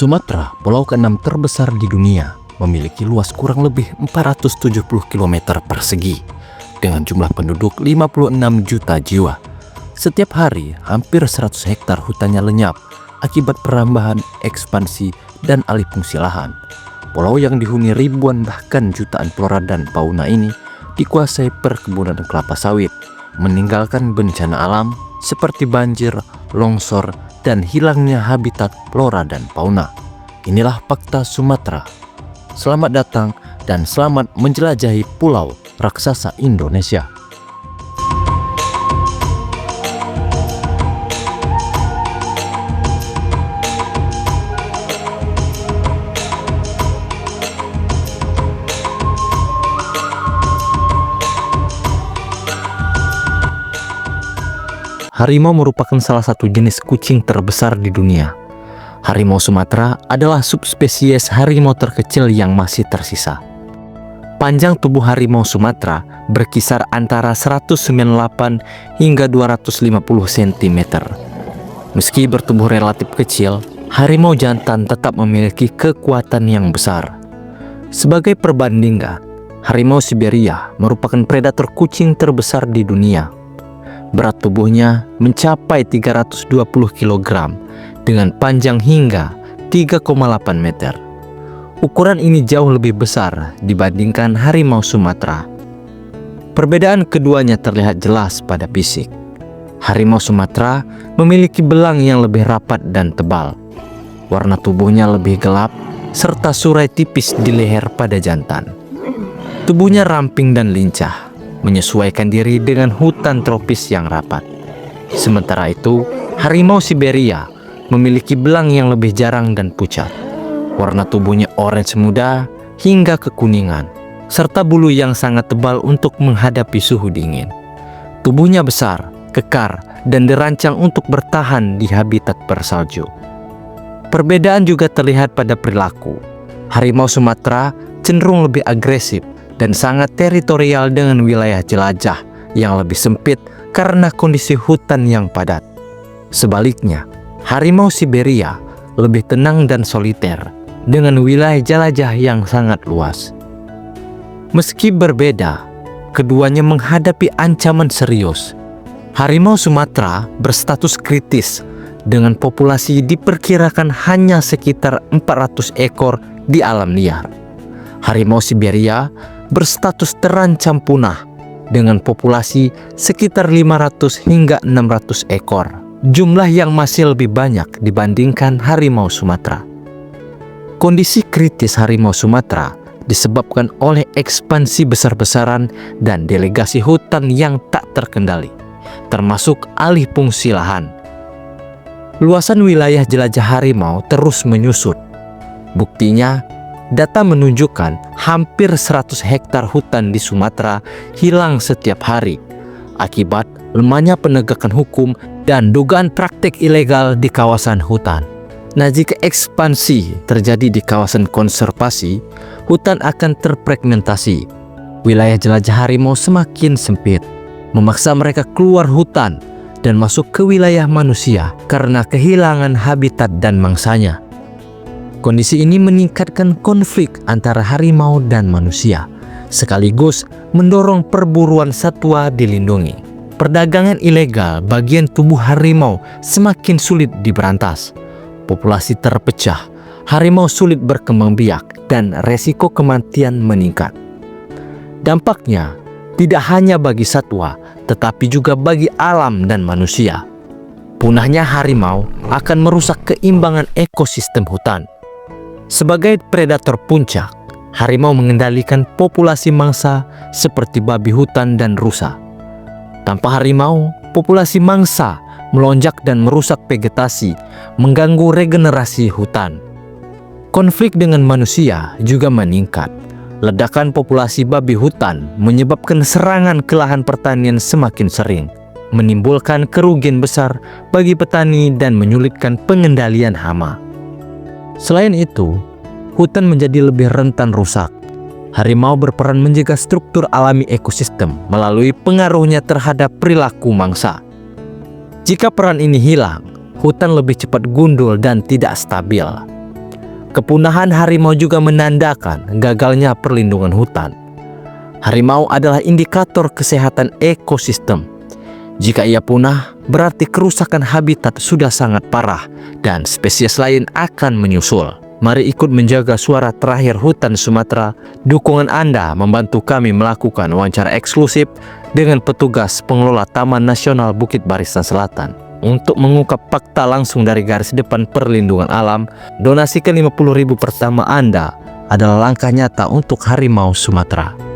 Sumatera, pulau ke-6 terbesar di dunia, memiliki luas kurang lebih 470 km persegi dengan jumlah penduduk 56 juta jiwa. Setiap hari, hampir 100 hektar hutannya lenyap akibat perambahan, ekspansi, dan alih fungsi lahan. Pulau yang dihuni ribuan bahkan jutaan flora dan fauna ini dikuasai perkebunan kelapa sawit, meninggalkan bencana alam seperti banjir, longsor, dan hilangnya habitat flora dan fauna. Inilah fakta Sumatera. Selamat datang dan selamat menjelajahi pulau raksasa Indonesia. Harimau merupakan salah satu jenis kucing terbesar di dunia. Harimau Sumatera adalah subspesies harimau terkecil yang masih tersisa. Panjang tubuh harimau Sumatera berkisar antara 198 hingga 250 cm. Meski bertubuh relatif kecil, harimau jantan tetap memiliki kekuatan yang besar. Sebagai perbandingan, harimau Siberia merupakan predator kucing terbesar di dunia. Berat tubuhnya mencapai 320 kg dengan panjang hingga 3,8 meter. Ukuran ini jauh lebih besar dibandingkan harimau Sumatera. Perbedaan keduanya terlihat jelas pada fisik. Harimau Sumatera memiliki belang yang lebih rapat dan tebal. Warna tubuhnya lebih gelap serta surai tipis di leher pada jantan. Tubuhnya ramping dan lincah, menyesuaikan diri dengan hutan tropis yang rapat. Sementara itu, harimau Siberia memiliki belang yang lebih jarang dan pucat. Warna tubuhnya oranye muda hingga kekuningan, serta bulu yang sangat tebal untuk menghadapi suhu dingin. Tubuhnya besar, kekar, dan dirancang untuk bertahan di habitat bersalju. Perbedaan juga terlihat pada perilaku. Harimau Sumatera cenderung lebih agresif dan sangat teritorial dengan wilayah jelajah yang lebih sempit karena kondisi hutan yang padat. Sebaliknya, harimau Siberia lebih tenang dan soliter dengan wilayah jelajah yang sangat luas. Meski berbeda, keduanya menghadapi ancaman serius. Harimau Sumatera berstatus kritis dengan populasi diperkirakan hanya sekitar 400 ekor di alam liar. Harimau Siberia berstatus terancam punah dengan populasi sekitar 500 hingga 600 ekor, jumlah yang masih lebih banyak dibandingkan harimau Sumatera. Kondisi kritis harimau Sumatera disebabkan oleh ekspansi besar-besaran dan delegasi hutan yang tak terkendali, termasuk alih fungsi lahan. Luasan wilayah jelajah harimau terus menyusut. Buktinya, data menunjukkan hampir 100 hektar hutan di Sumatera hilang setiap hari akibat lemahnya penegakan hukum dan dugaan praktik ilegal di kawasan hutan. Nah, jika ekspansi terjadi di kawasan konservasi, hutan akan terfragmentasi. Wilayah jelajah harimau semakin sempit, memaksa mereka keluar hutan dan masuk ke wilayah manusia karena kehilangan habitat dan mangsanya. Kondisi ini meningkatkan konflik antara harimau dan manusia, sekaligus mendorong perburuan satwa dilindungi. Perdagangan ilegal bagian tubuh harimau semakin sulit diberantas. Populasi terpecah, harimau sulit berkembang biak, dan resiko kematian meningkat. Dampaknya tidak hanya bagi satwa, tetapi juga bagi alam dan manusia. Punahnya harimau akan merusak keimbangan ekosistem hutan. Sebagai predator puncak, harimau mengendalikan populasi mangsa seperti babi hutan dan rusa. Tanpa harimau, populasi mangsa melonjak dan merusak vegetasi, mengganggu regenerasi hutan. Konflik dengan manusia juga meningkat. Ledakan populasi babi hutan menyebabkan serangan ke lahan pertanian semakin sering, menimbulkan kerugian besar bagi petani dan menyulitkan pengendalian hama. Selain itu, hutan menjadi lebih rentan rusak. Harimau berperan menjaga struktur alami ekosistem melalui pengaruhnya terhadap perilaku mangsa. Jika peran ini hilang, hutan lebih cepat gundul dan tidak stabil. Kepunahan harimau juga menandakan gagalnya perlindungan hutan. Harimau adalah indikator kesehatan ekosistem. Jika ia punah, berarti kerusakan habitat sudah sangat parah dan spesies lain akan menyusul. Mari ikut menjaga suara terakhir hutan Sumatera. Dukungan Anda membantu kami melakukan wawancara eksklusif dengan petugas pengelola Taman Nasional Bukit Barisan Selatan. Untuk mengungkap fakta langsung dari garis depan perlindungan alam, donasikan 50.000 pertama Anda adalah langkah nyata untuk harimau Sumatera.